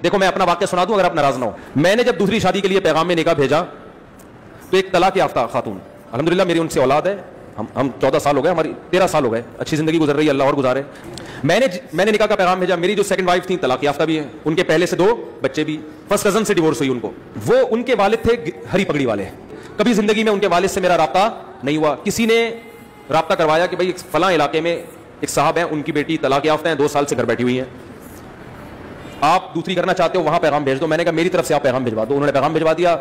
دیکھو میں اپنا واقعہ سنا دوں اگر آپ ناراض نہ ہو. میں نے جب دوسری شادی کے لیے پیغام میں نکاح بھیجا تو ایک طلاق یافتہ خاتون, الحمدللہ میری ان سے اولاد ہے, ہم 14 سال ہو گئے, ہماری 13 سال ہو گئے, اچھی زندگی گزر رہی ہے, اللہ اور گزارے. میں نے نکاح کا پیغام بھیجا. میری جو سیکنڈ وائف تھی طلاق یافتہ بھی ہیں, ان کے پہلے سے 2 بچے بھی, فرسٹ کزن سے ڈیورس ہوئی ان کو. وہ ان کے والد تھے ہری پگڑی والے, کبھی زندگی میں ان کے والد سے میرا رابطہ نہیں ہوا. کسی نے رابطہ کروایا کہ بھائی فلاں علاقے میں ایک صاحب ہیں, ان کی بیٹی طلاق یافتہ ہیں, 2 سال سے گھر بیٹھی ہوئی ہیں, آپ دوسری کرنا چاہتے ہو وہاں پیغام بھیج دو. میں نے کہا میری طرف سے آپ پیغام بھجوا دو. انہوں نے پیغام بھجوا دیا.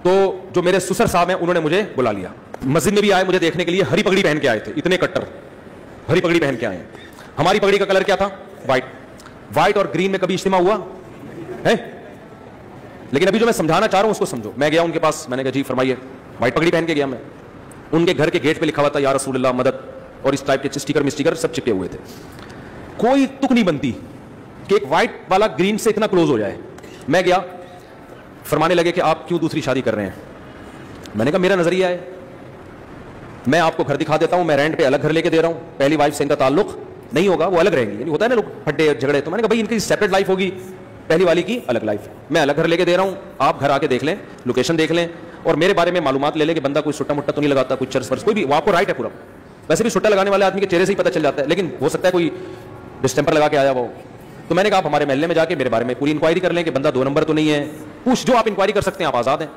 تو جو میرے سسر صاحب ہیں انہوں نے مجھے بلا لیا, مسجد میں بھی آئے مجھے دیکھنے کے لیے, ہری پگڑی پہن کے آئے تھے, اتنے کٹر ہری پگڑی پہن کے آئے ہیں. ہماری پگڑی کا کلر کیا تھا؟ وائٹ اور گرین میں کبھی اجتماع ہوا ہے؟ لیکن ابھی جو میں سمجھانا چاہ رہا ہوں اس کو سمجھو. میں گیا ان کے پاس, میں نے کہا جی فرمائیے. وائٹ پگڑی پہن کے گیا میں. ان کے گھر کے گیٹ پہ لکھا ہوا تھا یا رسول اللہ مدد, اور اس ٹائپ کے اسٹیکر سب چپکے ہوئے تھے. کوئی تک نہیں بنتی کہ ایک وائٹ والا گرین سے اتنا کلوز ہو جائے. میں گیا, فرمانے لگے کہ آپ کیوں دوسری شادی کر رہے ہیں. میں نے کہا میرا نظریہ ہے, میں آپ کو گھر دکھا دیتا ہوں, میں رینٹ پہ الگ گھر لے کے دے رہا ہوں, پہلی وائف سے ان کا تعلق نہیں ہوگا, وہ الگ رہیں گی. یعنی ہوتا ہے نا لوگ پھڈے جھگڑے, تو میں نے کہا بھائی ان کی سیپریٹ لائف ہوگی, پہلی والی کی الگ لائف, میں الگ گھر لے کے دے رہا ہوں, آپ گھر آ کے دیکھ لیں, لوکیشن دیکھ لیں, اور میرے بارے میں معلومات لے لیں کہ بندہ کوئی سٹا مٹا تو نہیں لگاتا, کوئی چرس ورس کوئی بھی, وہ آپ کو رائٹ ہے پورا. ویسے بھی سٹا لگانے والے آدمی کے چہرے سے ہی پتہ چل جاتا ہے, لیکن ہو سکتا ہے کوئی ڈسٹمپر لگا کے آیا وہ. تو میں نے کہا آپ ہمارے محلے میں جا کے میرے بارے میں پوری انکوائری کر لیں کہ بندہ 2 نمبر تو نہیں ہے, پوچھ جو آپ انکوائری کر سکتے ہیں, آپ آزاد ہیں.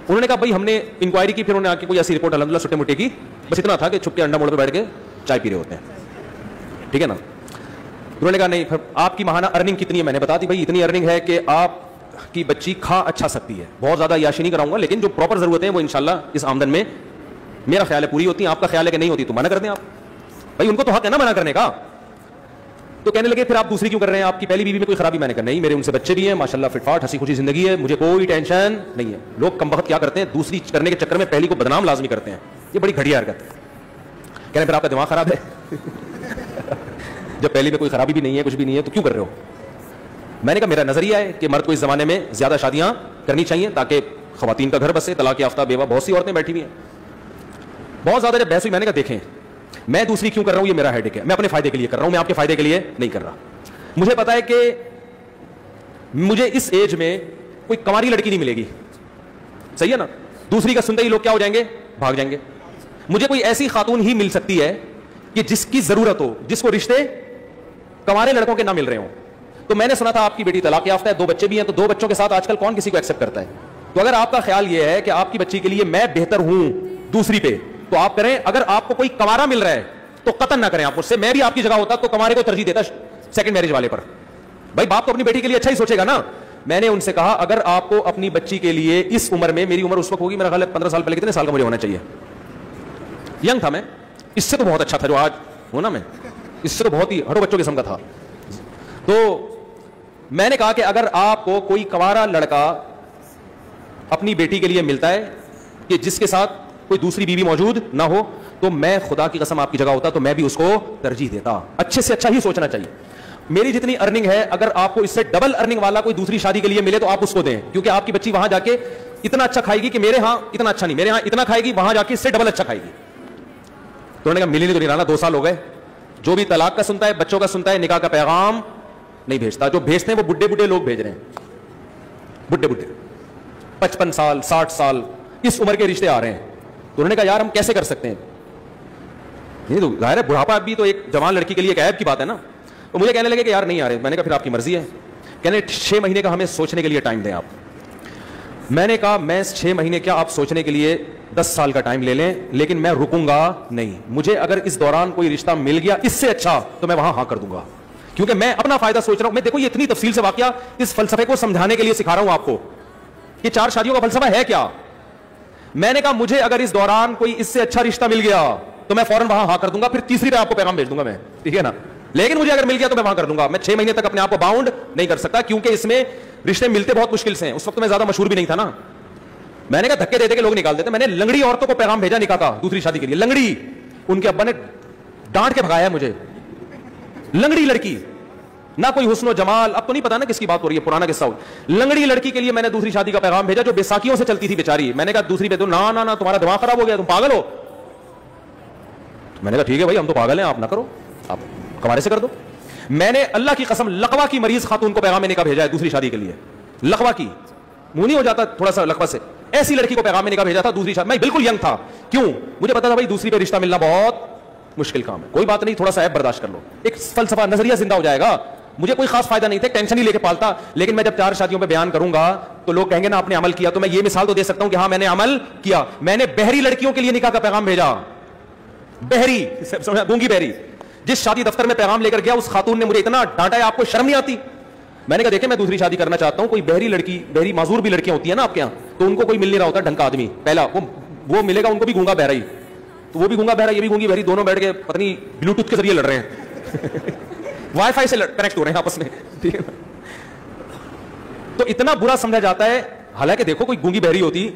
انہوں نے کہا بھائی ہم نے انکوائری کی, پھر انہوں نے آ کے کوئی ایسی رپورٹ الحمدللہ چھوٹے موٹے کی, بس اتنا تھا کہ چھپ کے انڈا موڑ پہ بیٹھ کے چائے پی رہے ہوتے ہیں, ٹھیک ہے نا. انہوں نے کہا نہیں آپ کی ماہانہ ارننگ کتنی ہے. میں نے بتا دی بھائی اتنی ارننگ ہے کہ آپ کی بچی کھا اچھا سکتی ہے, بہت زیادہ عیاشی نہیں کراؤں گا, لیکن جو پراپر ضرورتیں ہیں وہ انشاءاللہ اس آمدن میں میرا خیال ہے پوری ہوتی ہیں. آپ کا خیال ہے کہ نہیں ہوتی تو منع کر دیں آپ, بھائی ان کو تو حق ہے نا منع کرنے کا. تو کہنے لگے پھر آپ دوسری کیوں کر رہے ہیں, آپ کی پہلی بیوی میں کوئی خرابی. میں نے کہا نہیں, میرے ان سے بچے بھی ہیں ماشاءاللہ, فٹ فاٹ ہنسی خوشی زندگی ہے, مجھے کوئی ٹینشن نہیں ہے. لوگ کم وقت کیا کرتے ہیں, دوسری کرنے کے چکر میں پہلی کو بدنام لازمی کرتے ہیں, یہ بڑی گھٹیا حرکت ہے. کہنے پھر آپ کا دماغ خراب ہے جب پہلی میں کوئی خرابی بھی نہیں ہے, کچھ بھی نہیں ہے, تو کیوں کر رہے ہو. میں نے کہا میرا نظریہ ہے کہ مرد کو اس زمانے میں زیادہ شادیاں کرنی چاہیے تاکہ خواتین کا گھر بسے. طلاق یافتہ بیوہ بہت سی عورتیں بیٹھی ہوئی ہیں, بہت زیادہ. جب بحث ہوئی میں نے کہا دیکھیں میں دوسری کیوں کر رہا ہوں, یہ میرا ہیڈیک ہے, میں اپنے فائدے کے لیے کر رہا ہوں, میں آپ کے فائدے کے لیے نہیں کر رہا. مجھے پتا ہے کہ مجھے اس ایج میں کوئی کنواری لڑکی نہیں ملے گی, صحیح ہے نا. دوسری کا سنتے ہی لوگ کیا ہو جائیں گے, بھاگ جائیں گے. مجھے کوئی ایسی خاتون ہی مل سکتی ہے کہ جس کی ضرورت ہو, جس کو رشتے کنوارے لڑکوں کے نہ مل رہے ہوں. تو میں نے سنا تھا آپ کی بیٹی طلاق یافتہ ہے, 2 بچے بھی ہیں, تو 2 بچوں کے ساتھ آج کل کون کسی کو ایکسپٹ کرتا ہے. تو اگر آپ کا خیال یہ ہے کہ آپ کی بچی کے لیے میں بہتر ہوں دوسری پہ, تو آپ کریں. اگر آپ کو کوئی کنوارا مل رہا ہے تو قطن نہ کریں آپ مجھ سے. میں بھی آپ کی جگہ ہوتا تو کنوارے کو ترجیح دیتا سیکنڈ میرج والے پر. بھائی باپ تو اپنی بیٹی کے لیے اچھا ہی سوچے گا نا. میں نے ان سے کہا اگر آپ کو اپنی بچی کے لیے اس عمر میں, میری عمر اس وقت ہوگی میرا خیال ہے 15 سال پہلے, کتنے سال کا مجھے ہونا چاہیے, ینگ تھا میں, اس سے تو بہت اچھا تھا جو آج ہوں نا میں, اس سے تو بہت ہی ہڑو بچوں قسم کا تھا. تو میں نے کہا کہ اگر آپ کو کوئی کنوارا لڑکا اپنی بیٹی کے لیے ملتا ہے کہ جس کے ساتھ کوئی دوسری بیوی موجود نہ ہو, تو میں خدا کی قسم آپ کی جگہ ہوتا تو میں بھی اس کو ترجیح دیتا. اچھے سے اچھا ہی سوچنا چاہیے. میری جتنی ارننگ ہے, اگر آپ کو اس سے ڈبل ارننگ والا کوئی دوسری شادی کے لیے ملے تو آپ اس کو دیں, کیونکہ آپ کی بچی وہاں جا کے اتنا اچھا کھائے گی کہ میرے ہاں اتنا اچھا نہیں, میرے ہاں اتنا کھائے گی, وہاں جا کے اس سے ڈبل اچھا کھائے گی. تو انہوں نے کہا ملی نہیں تو نہیں رہنا, 2 سال ہو گئے. جو بھی طلاق کا سنتا ہے, بچوں کا سنتا ہے, نکاح کا پیغام نہیں بھیجتا. جو بھیجتے ہیں وہ بڈھے بڈھے لوگ بھیج رہے ہیں, بڈھے بڈھے 55 سال 60 سال اس عمر کے رشتے آ رہے ہیں. تو انہوں نے کہا یار ہم کیسے کر سکتے ہیں, نہیں تو ظاہر ہے بڑھاپا بھی تو ایک جوان لڑکی کے لیے ایک عیب کی بات ہے نا. تو مجھے کہنے لگے کہ یار نہیں آ رہے. میں نے کہا پھر آپ کی مرضی ہے. کہنے 6 مہینے کا ہمیں سوچنے کے لیے ٹائم دیں آپ. میں نے کہا میں 6 مہینے کیا, آپ سوچنے کے لیے 10 سال کا ٹائم لے لیں, لیکن میں رکوں گا نہیں. مجھے اگر اس دوران کوئی رشتہ مل گیا اس سے اچھا تو میں وہاں ہاں کر دوں گا, کیونکہ میں اپنا فائدہ سوچ رہا ہوں. میں دیکھو یہ اتنی تفصیل سے واقعہ اس فلسفے کو سمجھانے کے لیے سکھا رہا ہوں آپ کو کہ 4 شادیوں کا فلسفہ ہے کیا. میں نے کہا مجھے اگر اس دوران کوئی اس سے اچھا رشتہ مل گیا تو میں فوراً وہاں ہاں کر دوں گا, پھر تیسری پہ آپ کو پیغام بھیج دوں گا میں, ٹھیک ہے نا. لیکن مجھے اگر مل گیا تو میں وہاں کر دوں گا. میں 6 مہینے تک اپنے آپ کو باؤنڈ نہیں کر سکتا, کیونکہ اس میں رشتے ملتے بہت مشکل سے ہیں. اس وقت میں زیادہ مشہور بھی نہیں تھا نا. میں نے کہا دھکے دے کے لوگ نکال دیتے. میں نے لنگڑی عورتوں کو پیغام بھیجا نکاح کا دوسری شادی کے لیے, لنگڑی. ان کے ابا نے ڈانٹ کے بھگایا مجھے, لنگڑی لڑکی, نہ کوئی حسن و جمال, اب تو نہیں پتا نا کس کی بات ہو رہی ہے, پرانا قصہ ہو. لنگڑی لڑکی کے لیے میں نے دوسری شادی کا پیغام بھیجا جو بیساکھیوں سے چلتی تھی بیچاری. میں نے کہا دوسری پہ تو نہ تمہارا دماغ خراب ہو گیا, تم پاگل ہو. میں نے کہا ٹھیک ہے بھائی ہم تو پاگل ہیں, آپ نہ کرو, آپ کنوارے سے کر دو. میں نے اللہ کی قسم لقوا کی مریض خاتون کو پیغام نکاح بھیجا ہے دوسری شادی کے لیے. لقوا کی منہ نہیں ہو جاتا تھوڑا سا لقوا سے, ایسی لڑکی کو پیغام نکاح بھیجا تھا دوسری شادی. میں بالکل ینگ تھا, کیوں؟ مجھے پتا تھا بھائی دوسری پہ رشتہ ملنا بہت مشکل کام ہے. کوئی بات نہیں, تھوڑا سا ایپ برداشت کر لو, ایک فلسفہ نظریہ زندہ ہو جائے گا. مجھے کوئی خاص فائدہ نہیں تھا, ٹینشن ہی لے کے پالتا. لیکن میں جب 4 شادیوں پہ بیان کروں گا تو لوگ کہیں گے نا آپ نے عمل کیا, تو میں یہ مثال تو دے سکتا ہوں کہ ہاں میں نے عمل کیا. میں نے بہری لڑکیوں کے لیے نکاح کا پیغام بھیجا. بہری, گونگی بہری. جس شادی دفتر میں پیغام لے کر گیا اس خاتون نے مجھے اتنا ڈانٹا ہے, آپ کو شرم نہیں آتی؟ میں نے کہا دیکھیں میں دوسری شادی کرنا چاہتا ہوں, کوئی بہری لڑکی, بہری معذور بھی لڑکیاں ہوتی ہیں نا آپ کے یہاں, تو ان کو کوئی مل نہیں رہا ہوتا ڈھنگ کا آدمی. پہلا وہ ملے گا ان کو بھی گونگا بہرا ہی, تو وہ بھی گونگا بہرا یہ بھی گونگی بہری, دونوں بیٹھ کے پتہ نہیں بلوٹوتھ کے ذریعے لڑ رہے ہیں, وائی فائی سے کنیکٹ ہو رہے ہیں آپس میں, ٹھیک ہے. تو اتنا برا سمجھا جاتا ہے. حالانکہ دیکھو کوئی گونگی بہری ہوتی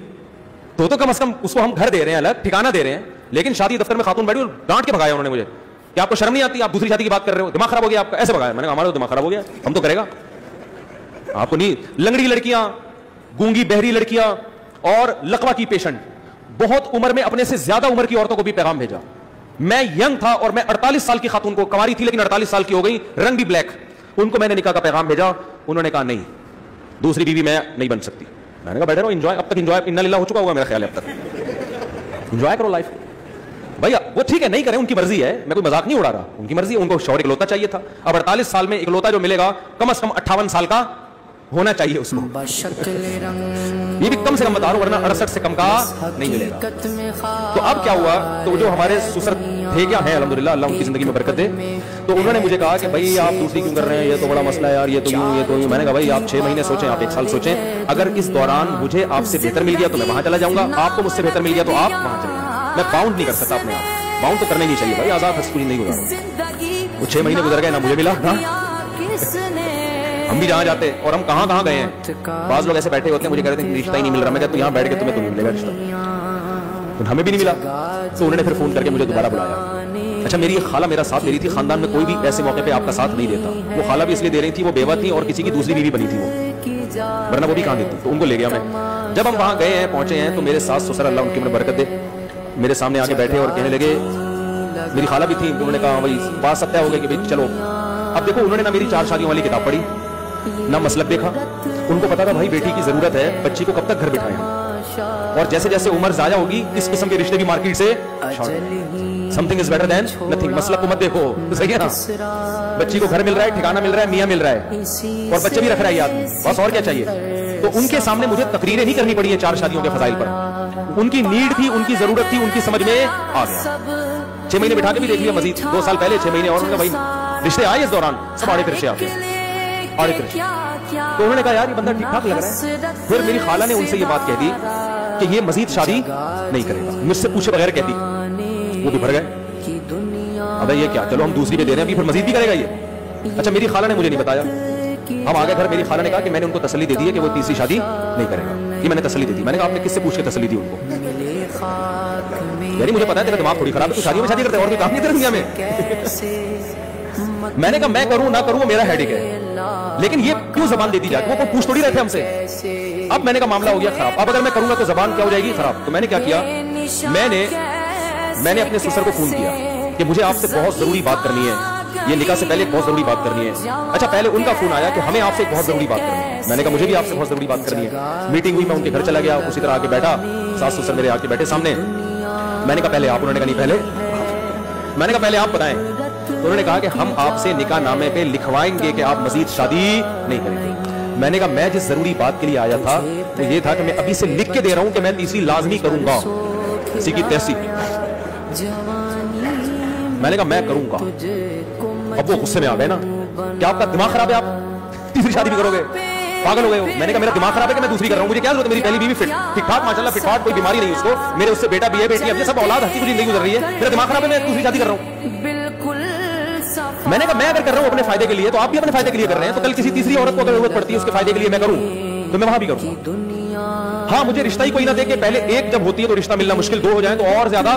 تو کم از کم اس کو ہم گھر دے رہے ہیں, الگ ٹھکانہ دے رہے ہیں. لیکن شادی دفتر میں خاتون بیٹھی اور ڈانٹ کے بھگایا انہوں نے مجھے کہ آپ کو شرم نہیں آتی, آپ دوسری شادی کی بات کر رہے ہو, دماغ خراب ہو گیا آپ کا, ایسے بھگایا. میں نے کہا ہمارا دماغ خراب ہو گیا, ہم تو کرے گا, آپ کو نہیں. لنگڑی لڑکیاں, گونگی بہری لڑکیاں اور لقوا کی پیشنٹ, بہت عمر میں اپنے سے زیادہ عمر کی عورتوں کو بھی پیغام بھیجا. میں ینگ تھا اور میں 48 سال کی خاتون کو, کنواری تھی لیکن 48 سال کی ہو گئی, رنگ بھی بلیک, ان کو میں نے نکاح کا پیغام بھیجا. انہوں نے کہا نہیں دوسری بیوی میں نہیں بن سکتی. میں نے کہا بیٹھے رہو, انجوائے, اب تک انجوائے انا للہ ہو چکا ہوگا میرا خیال ہے, اب تک انجوائے کرو لائف. بھائی وہ ٹھیک ہے نہیں کریں, ان کی مرضی ہے, میں کوئی مذاق نہیں اڑا رہا, ان کی مرضی ہے. ان کو شوہر اکلوتا چاہیے تھا. اب 48 سال میں اکلوتا جو ملے گا کم از کم 58 سال کا ہونا چاہیے اس کو. یہ بھی کم سے کم بتا رہا ہوں, ورنہ 68 سے کم کا نہیں ملے گا. تو اب کیا ہوا, تو جو ہمارے سسر تھے کیا ہیں الحمدللہ, اللہ ان کی زندگی میں برکت دے, تو انہوں نے مجھے کہا کہ بھائی آپ دوسری کیوں کر رہے ہیں, یہ تو بڑا مسئلہ ہے یار, یہ تو یوں یہ تو یوں. میں نے کہا بھائی آپ 6 مہینے سوچیں, آپ 1 سال سوچیں, اگر اس دوران مجھے آپ سے بہتر مل گیا تو میں وہاں چلا جاؤں گا, آپ کو مجھ سے بہتر مل گیا تو آپ وہاں چلے جائیں. میں باؤنڈ نہیں کر سکتا اپنے آپ, باؤنڈ تو کرنے نہیں چاہیے بھائی, آزاد ہنس پوری نہیں گزارا. وہ 6 مہینے گزر گئے, نہ مجھے ملا نہ ہم بھی جہاں جاتے, اور ہم کہاں کہاں گئے ہیں. بعض لوگ ایسے بیٹھے ہوتے ہیں مجھے کہتے ہیں رشتہ ہی نہیں مل رہا. میں کہتا ہوں یہاں بیٹھ کے تمہیں تو نہیں ملے گا رشتہ, ہمیں بھی نہیں ملا. تو انہوں نے پھر فون کر کے مجھے دوبارہ بلایا. اچھا میری ایک خالہ میرا ساتھ دے رہی تھی, خاندان میں کوئی بھی ایسے موقع پہ آپ کا ساتھ نہیں دیتا. وہ خالہ بھی اس لیے دے رہی تھی, وہ بیوہ تھی اور کسی کی دوسری بیوی بنی تھی وہ, ورنہ وہ بھی کہاں دیتی. تو ان کو لے گیا میں. جب ہم وہاں گئے ہیں, پہنچے ہیں, تو میرے ساس سسر اللہ ان کی برکت دے میرے سامنے آ کے بیٹھے اور کہنے لگے, میری خالہ بھی تھی, انہوں نے کہا بھائی بات سب طے ہو گیا کہ بھائی چلو. اب دیکھو انہوں نے نہ میری 4 شادیوں والی کتاب پڑھی, نہ مسلک دیکھا. ان کو پتا تھا بھائی بیٹی کی ضرورت ہے, بچی کو کب تک گھر بٹھائیں, اور جیسے جیسے عمر ضائع ہوگی اس قسم کے رشتے بھی مارکیٹ سے something is better than nothing. مسلک کو مت دیکھو, صحیح ہے نا, بچی کو گھر مل رہا ہے, ٹھکانہ مل رہا ہے, میاں مل رہا ہے, اور بچے بھی رکھ رہا ہے آدمی, بس اور کیا چاہیے. تو ان کے سامنے مجھے تقریریں نہیں کرنی پڑی ہیں 4 شادیوں کے فضائل پر. ان کی نیڈ تھی, ان کی ضرورت تھی, ان کی سمجھ میں آ گیا. 6 مہینے بٹھا کے بھی دیکھ لیا, مزید 2 سال پہلے 6 مہینے, اور ان کا بھائی رشتے آئے اس دوران سب آڑے پھر سے آتے ہیں, آڑے پھر سے. تو انہوں نے کہا یار یہ بندہ ٹھیک ٹھاک لگ رہا ہے. پھر میری خالہ نے ان سے یہ بات کہہ دی کہ یہ مزید شادی نہیں کرے گا, مجھ سے پوچھے بغیر کہتی. وہ بھی بھر گئے, ابے یہ کیا, چلو ہم دوسری پہ دے رہے ہیں, ابھی پھر مزید بھی کرے گا یہ. اچھا میری خالہ نے مجھے نہیں بتایا, ہم آگے گھر, میری خالہ نے کہا کہ میں نے ان کو تسلی دے دی ہے کہ وہ تیسری شادی نہیں کرے گا. یہ میں نے تسلی دے دی. میں نے کہا آپ نے کس سے پوچھ کے تسلی دی ان کو؟ یعنی مجھے پتا ہے تیرا دماغ تھوڑی خراب ہے, تو شادیوں میں شادی کرتے ہیں اور کوئی کام نہیں کرتے دنیا میں. میں نے کہا میں کروں نہ کروں وہ میرا ہیڈک ہے, لیکن یہ کیوں زبان دے دی جاتی, وہ پوچھ تھوڑی رہے تھے ہم سے. اب میں نے کہا معاملہ ہو گیا خراب, اب اگر میں کروں گا تو زبان کیا ہو جائے گی خراب. تو میں نے کیا کیا, میں نے اپنے سسر کو فون کیا کہ مجھے آپ سے بہت ضروری بات کرنی ہے, یہ نکاح سے پہلے ایک بہت ضروری بات کرنی ہے. اچھا پہلے ان کا فون آیا کہ ہمیں آپ سے ایک بہت ضروری بات کرنی ہے. میں نے کہا مجھے بھی آپ سے بہت ضروری بات کرنی ہے. میٹنگ ہوئی, میں ان کے گھر چلا گیا, اسی طرح آ کے بیٹھا, ساس سسر میرے آ کے بیٹھے سامنے. میں نے کہا پہلے آپ, انہوں نے کہا نہیں پہلے. میں نے کہا پہلے آپ بتائیں. انہوں نے کہا کہ ہم آپ سے نکاح نامے پہ لکھوائیں گے کہ آپ مزید شادی نہیں کریں گے. میں نے کہا میں جس ضروری بات کے لیے آیا تھا وہ یہ تھا کہ میں ابھی سے لکھ کے دے رہا ہوں کہ میں تیسری لازمی کروں گا, کسی کی تیسی. میں نے کہا میں کروں گا. اب وہ غصے میں آ گئے نا, کیا آپ کا دماغ خراب ہے, آپ تیسری شادی بھی کرو گے, پاگل ہو گئے ہو. میں نے کہا میرا دماغ خراب ہے کہ میں دوسری کر رہا ہوں, مجھے کیا ضرورت ہے, میری پہلی بیوی ٹھیک ٹھاک ماشاءاللہ فٹ فاٹ, کوئی بیماری نہیں اس کو, میرے اس سے بیٹا بھی ہے, بیٹی ہے, سب اولاد ہنسی خوشی زندگی گزر رہی ہے, میرا دماغ خراب ہے, میں دوسری شادی کر رہا ہوں. میں نے کہا میں اگر کر رہا ہوں اپنے فائدے کے لیے تو آپ بھی اپنے فائدے کے لیے کر رہے ہیں, تو کل کسی تیسری عورت کو اگر ضرورت پڑتی ہے اس کے فائدے کے لیے میں کروں تو میں وہاں بھی کروں. ہاں مجھے رشتہ ہی کوئی نہ دے کے, پہلے ایک جب ہوتی ہے تو رشتہ ملنا مشکل, 2 ہو جائیں تو اور زیادہ